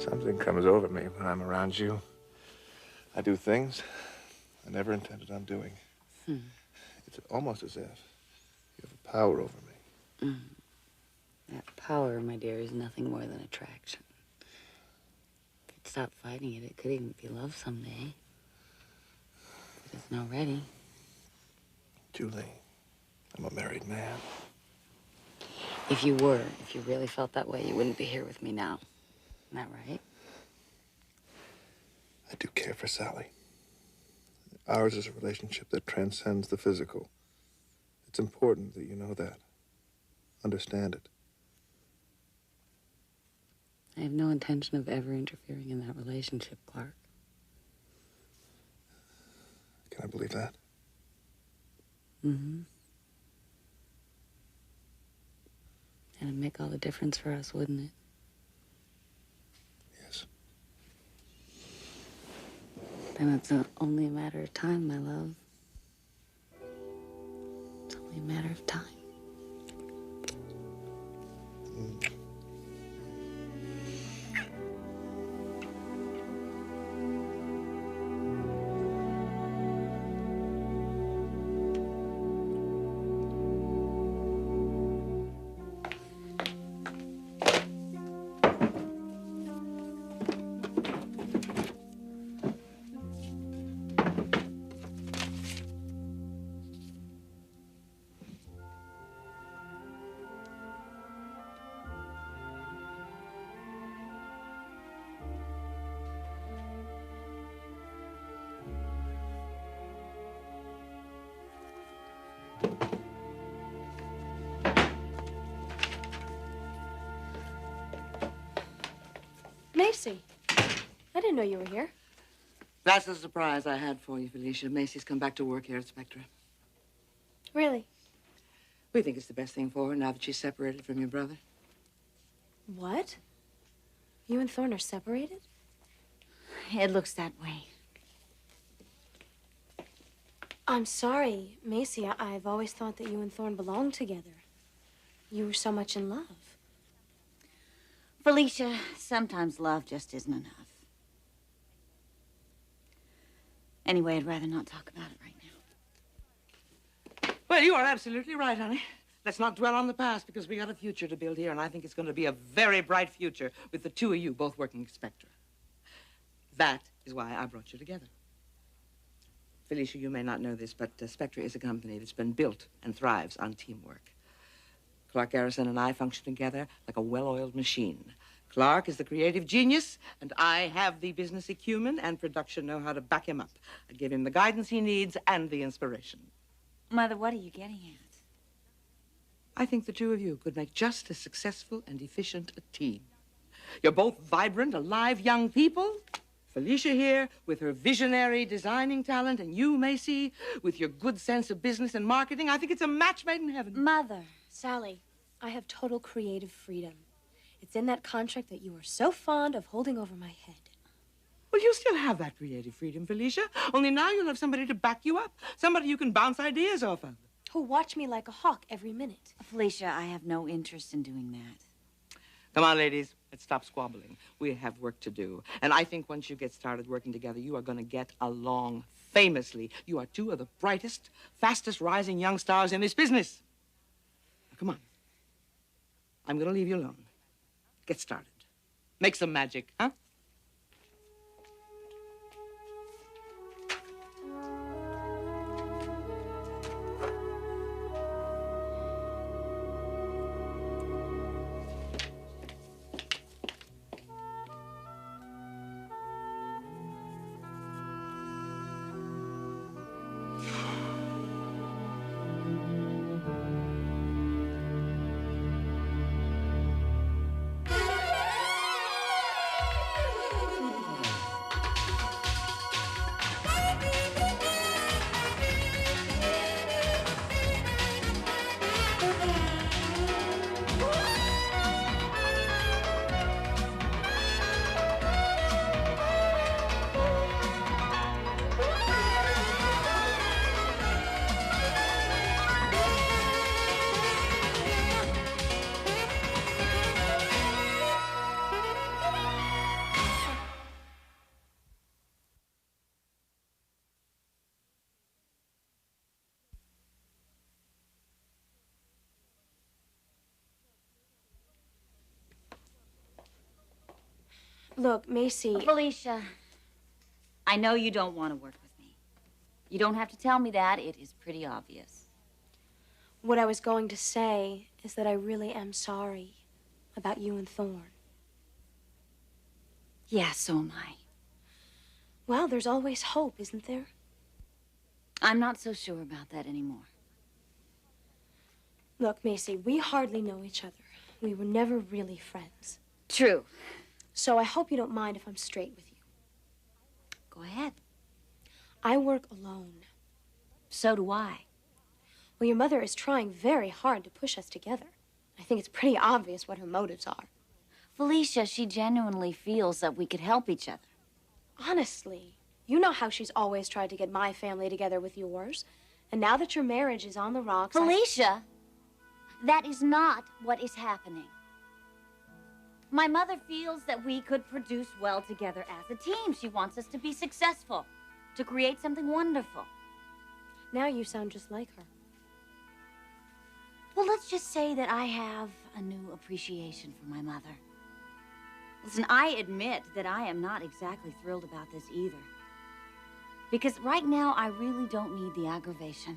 Something comes over me when I'm around you. I do things I never intended on doing. It's almost as if you have a power over me. That power, my dear, is nothing more than attraction. If you'd stop fighting it, it could even be love someday. But it's not ready. Julie, I'm a married man. If you really felt that way, you wouldn't be here with me now. Isn't that right? I do care for Sally. Ours is a relationship that transcends the physical. It's important that you know that. Understand it. I have no intention of ever interfering in that relationship, Clarke. Can I believe that? Mm-hmm. And it'd make all the difference for us, wouldn't it? Yes. Then it's only a matter of time, my love. It's only a matter of time. Macy, I didn't know you were here. That's the surprise I had for you, Felicia. Macy's come back to work here at Spectra. Really? We think it's the best thing for her now that she's separated from your brother. What? You and Thorne are separated? It looks that way. I'm sorry, Macy. I've always thought that you and Thorne belonged together. You were so much in love. Felicia, sometimes love just isn't enough. Anyway, I'd rather not talk about it right now. Well, you are absolutely right, honey. Let's not dwell on the past because we got a future to build here, and I think it's going to be a very bright future with the two of you both working at Spectra. That is why I brought you together. Felicia, you may not know this, but Spectra is a company that's been built and thrives on teamwork. Clarke Garrison and I function together like a well-oiled machine. Clarke is the creative genius, and I have the business acumen and production know-how to back him up. I give him the guidance he needs and the inspiration. Mother, what are you getting at? I think the two of you could make just as successful and efficient a team. You're both vibrant, alive young people. Felicia here with her visionary designing talent, and you, Macy, with your good sense of business and marketing. I think it's a match made in heaven. Mother. Sally, I have total creative freedom. It's in that contract that you are so fond of holding over my head. Well, you still have that creative freedom, Felicia. Only now you'll have somebody to back you up. Somebody you can bounce ideas off of. Who'll watch me like a hawk every minute. Felicia, I have no interest in doing that. Come on, ladies. Let's stop squabbling. We have work to do. And I think once you get started working together, you are going to get along famously. You are two of the brightest, fastest rising young stars in this business. Now, come on. I'm going to leave you alone. Get started. Make some magic, huh? Look, Macy... Felicia, I know you don't want to work with me. You don't have to tell me that. It is pretty obvious. What I was going to say is that I really am sorry about you and Thorne. Yeah, so am I. Well, there's always hope, isn't there? I'm not so sure about that anymore. Look, Macy, we hardly know each other. We were never really friends. True. So I hope you don't mind if I'm straight with you. Go ahead. I work alone. So do I. Well, your mother is trying very hard to push us together. I think it's pretty obvious what her motives are. Felicia, she genuinely feels that we could help each other. Honestly, you know how she's always tried to get my family together with yours. And now that your marriage is on the rocks, Felicia, that is not what is happening. My mother feels that we could produce well together as a team. She wants us to be successful, to create something wonderful. Now you sound just like her. Well, let's just say that I have a new appreciation for my mother. Listen, I admit that I am not exactly thrilled about this either. Because right now, I really don't need the aggravation.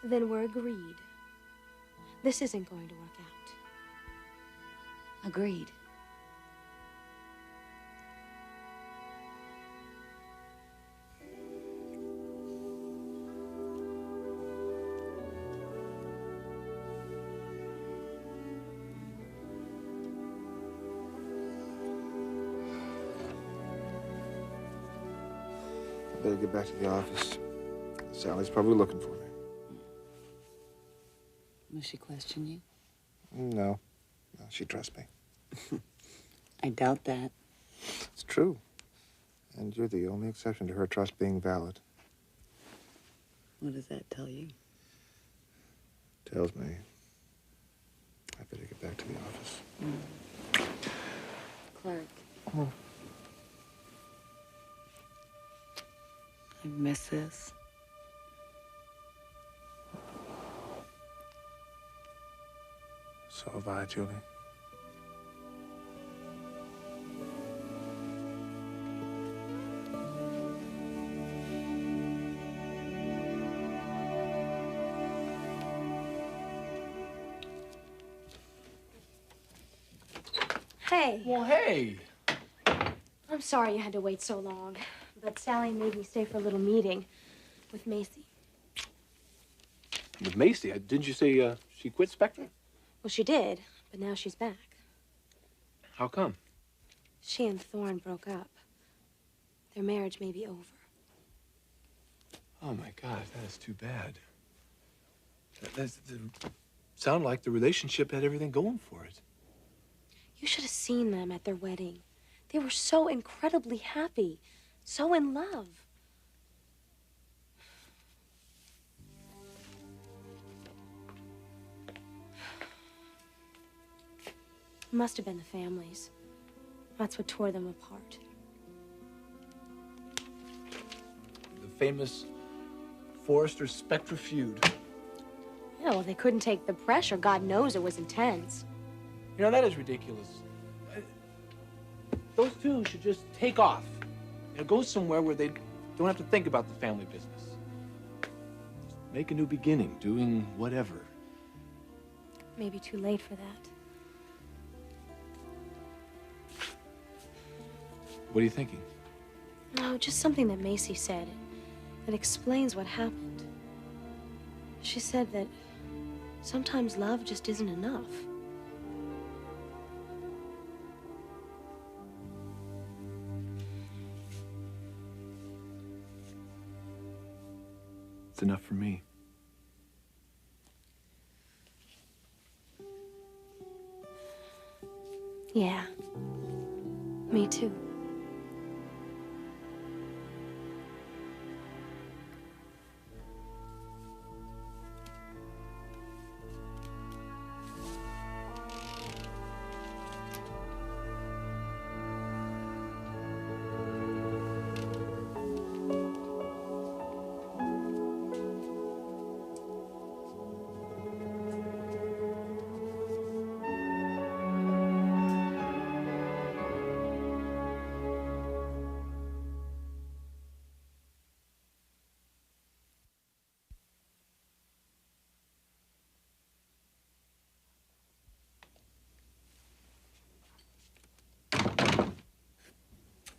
Then we're agreed. This isn't going to work out. Agreed. I better get back to the office. Sally's probably looking for me. Will she question you? No. No, she trusts me. I doubt that. It's true. And you're the only exception to her trust being valid. What does that tell you? Tells me I better get back to the office. Clarke. Oh. I miss this. So have I, Julie. Hey. Well, hey. I'm sorry you had to wait so long, but Sally made me stay for a little meeting with Macy. With Macy, didn't you say she quit Spectre? Well, she did, but now she's back. How come? She and Thorne broke up. Their marriage may be over. Oh, my God, that is too bad. That sounded like the relationship had everything going for it. You should have seen them at their wedding. They were so incredibly happy, so in love. It must have been the families. That's what tore them apart. The famous Forrester-Spectre feud. Yeah, well, they couldn't take the pressure. God knows it was intense. You know, that is ridiculous. Those two should just take off. You know, go somewhere where they don't have to think about the family business. Just make a new beginning, doing whatever. Maybe too late for that. What are you thinking? No, just something that Macy said. It explains what happened. She said that sometimes love just isn't enough. It's enough for me. Yeah. Me too.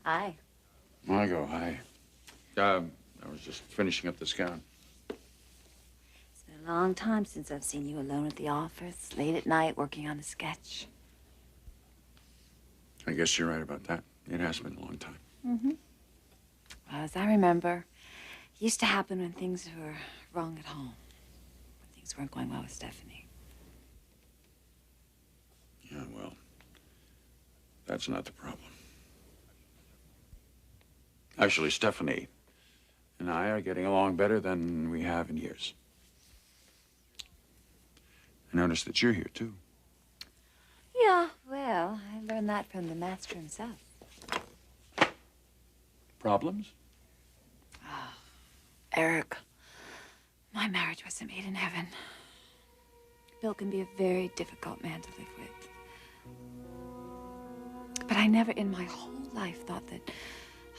Hi. Margo, hi. I was just finishing up this gown. It's been a long time since I've seen you alone at the office, late at night, working on a sketch. I guess you're right about that. It has been a long time. Mm-hmm. Well, as I remember, it used to happen when things were wrong at home. When things weren't going well with Stephanie. Yeah, well, that's not the problem. Actually, Stephanie and I are getting along better than we have in years. I noticed that you're here, too. Yeah, well, I learned that from the master himself. Problems? Oh, Eric, my marriage wasn't made in heaven. Bill can be a very difficult man to live with. But I never in my whole life thought that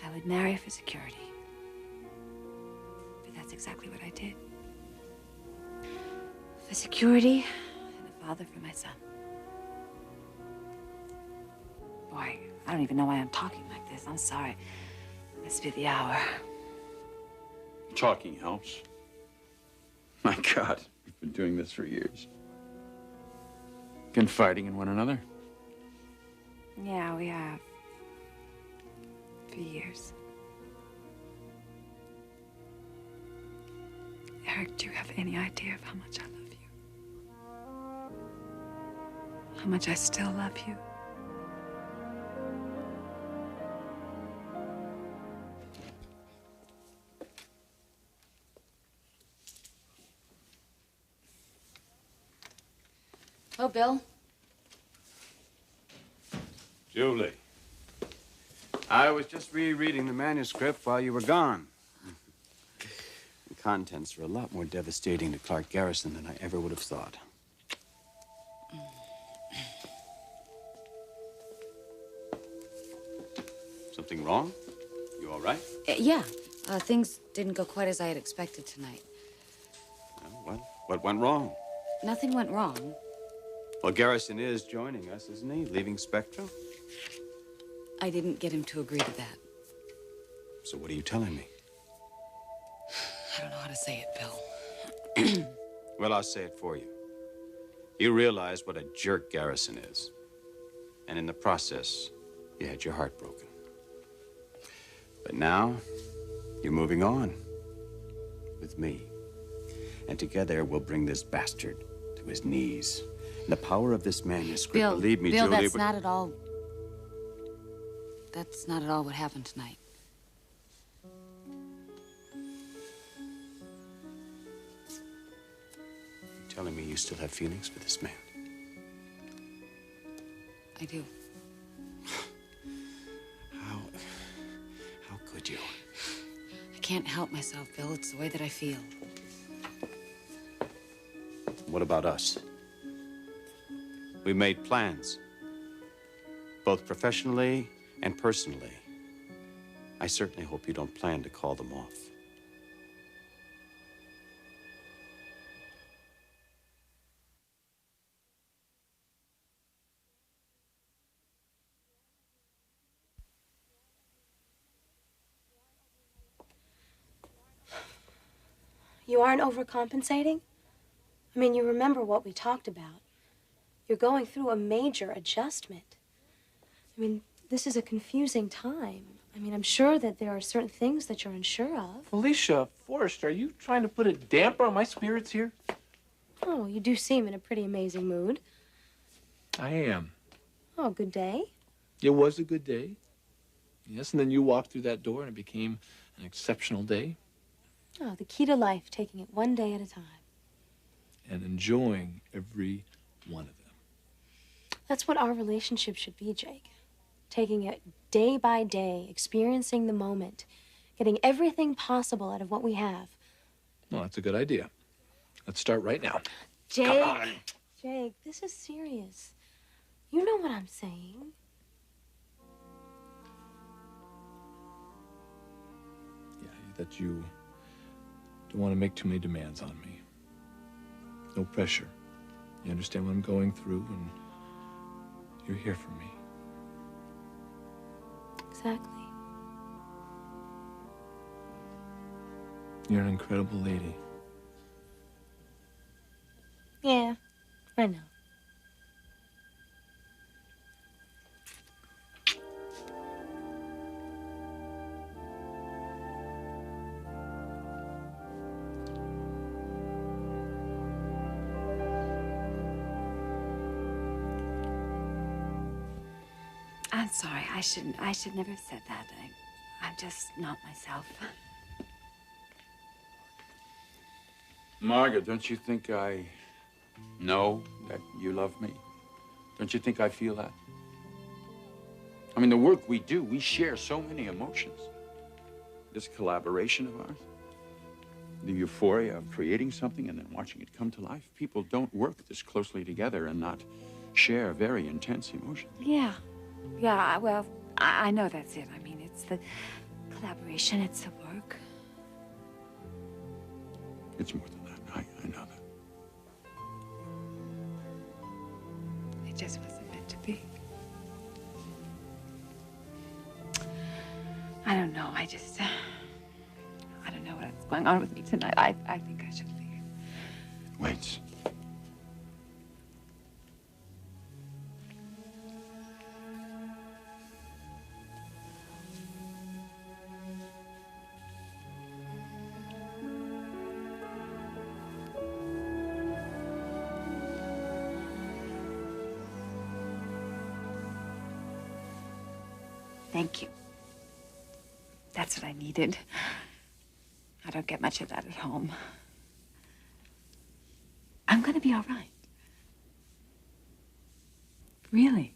I would marry for security. But that's exactly what I did. For security and a father for my son. Boy, I don't even know why I'm talking like this. I'm sorry. It must be the hour. Talking helps. My God, we've been doing this for years. Confiding in one another. Yeah, we have. For years. Eric, do you have any idea of how much I love you? How much I still love you? Oh, Bill. Julie, I was just rereading the manuscript while you were gone. The contents are a lot more devastating to Clarke Garrison than I ever would have thought. Something wrong? You all right? Yeah. Things didn't go quite as I had expected tonight. Well, what went wrong? Nothing went wrong. Well, Garrison is joining us, isn't he? Leaving Spectra? I didn't get him to agree to that. So what are you telling me? I don't know how to say it, Bill. Well, I'll say it for you. You realize what a jerk Garrison is. And in the process, you had your heart broken. But now, you're moving on. With me. And together, we'll bring this bastard to his knees. And the power of this manuscript, Bill, believe me, Bill, Julie... that's not at all... That's not at all what happened tonight. You're telling me you still have feelings for this man? I do. How could you? I can't help myself, Bill. It's the way that I feel. What about us? We made plans. Both professionally and personally. I certainly hope you don't plan to call them off. You aren't overcompensating? I mean, you remember what we talked about. You're going through a major adjustment. I mean, this is a confusing time. I mean, I'm sure that there are certain things that you're unsure of. Felicia, Forrest, are you trying to put a damper on my spirits here? Oh, you do seem in a pretty amazing mood. I am. Oh, good day. It was a good day. Yes, and then you walked through that door and it became an exceptional day. Oh, the key to life, taking it one day at a time. And enjoying every one of them. That's what our relationship should be, Jake. Taking it day by day, experiencing the moment, getting everything possible out of what we have. Well, that's a good idea. Let's start right now. Jake, Come on. Jake, this is serious. You know what I'm saying. Yeah, that you don't want to make too many demands on me. No pressure. You understand what I'm going through, and you're here for me. Exactly. You're an incredible lady. Yeah, I know. I'm sorry. I should never have said that. I'm just not myself. Margo, don't you think I know that you love me? Don't you think I feel that? I mean, the work we do, we share so many emotions. This collaboration of ours, the euphoria of creating something and then watching it come to life. People don't work this closely together and not share very intense emotions. Yeah. Yeah, well, I know that's it. I mean, it's the collaboration, it's the work. It's more than that. I know that. It just wasn't meant to be. I don't know. I don't know what's going on with me tonight. I think I should leave. Wait. Thank you. That's what I needed. I don't get much of that at home. I'm gonna be all right. Really.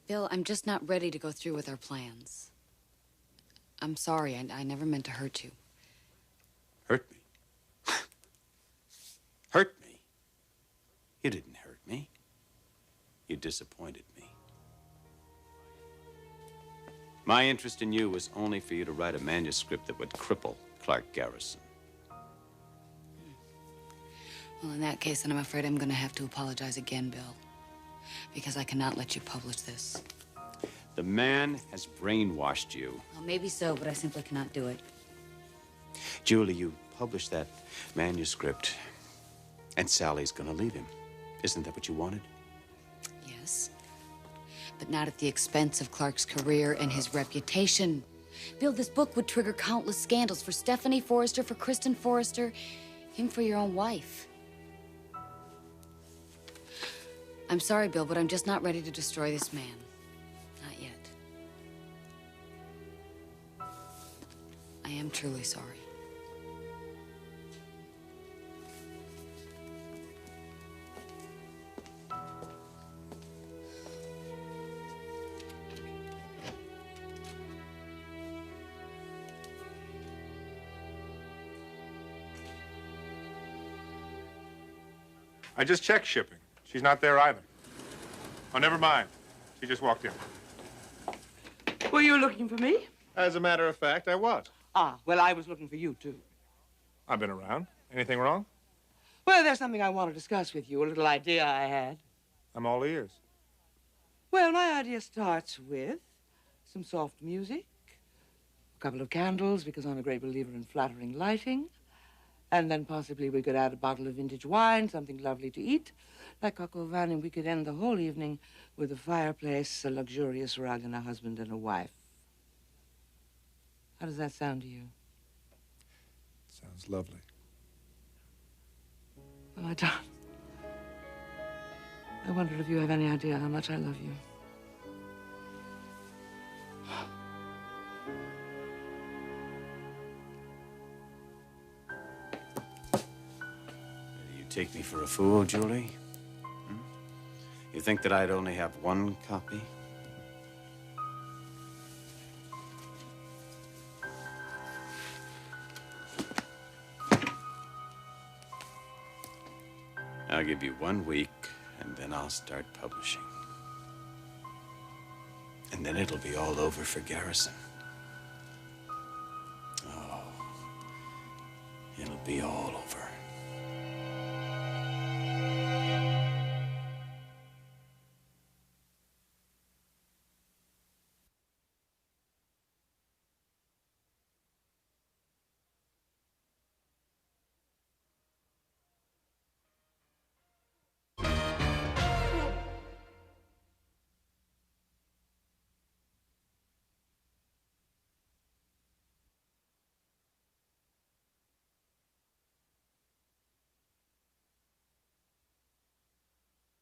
Bill, I'm just not ready to go through with our plans. I'm sorry. I never meant to hurt you. Hurt me? Hurt me? You didn't hurt me. You disappointed me. My interest in you was only for you to write a manuscript that would cripple Clarke Garrison. Well, in that case, then I'm afraid I'm going to have to apologize again, Bill. Because I cannot let you publish this. The man has brainwashed you. Well, maybe so, but I simply cannot do it. Julie, you published that manuscript, and Sally's gonna leave him. Isn't that what you wanted? Yes. But not at the expense of Clarke's career and his reputation. Bill, this book would trigger countless scandals for Stephanie Forrester, for Kristen Forrester, him for your own wife. I'm sorry, Bill, but I'm just not ready to destroy this man. Not yet. I am truly sorry. I just checked shipping. She's not there either. Oh, never mind. She just walked in. Were you looking for me? As a matter of fact, I was. Ah, well, I was looking for you, too. I've been around. Anything wrong? Well, there's something I want to discuss with you, a little idea I had. I'm all ears. Well, my idea starts with some soft music, a couple of candles, because I'm a great believer in flattering lighting, and then possibly we could add a bottle of vintage wine, something lovely to eat, like coq au vin, and we could end the whole evening with a fireplace, a luxurious rug, and a husband and a wife. How does that sound to you? Sounds lovely. Well, I don't. I wondered if you have any idea how much I love you. You take me for a fool, Julie? Hmm? You think that I'd only have one copy? I'll give you 1 week, and then I'll start publishing. And then it'll be all over for Garrison. Oh, it'll be all over.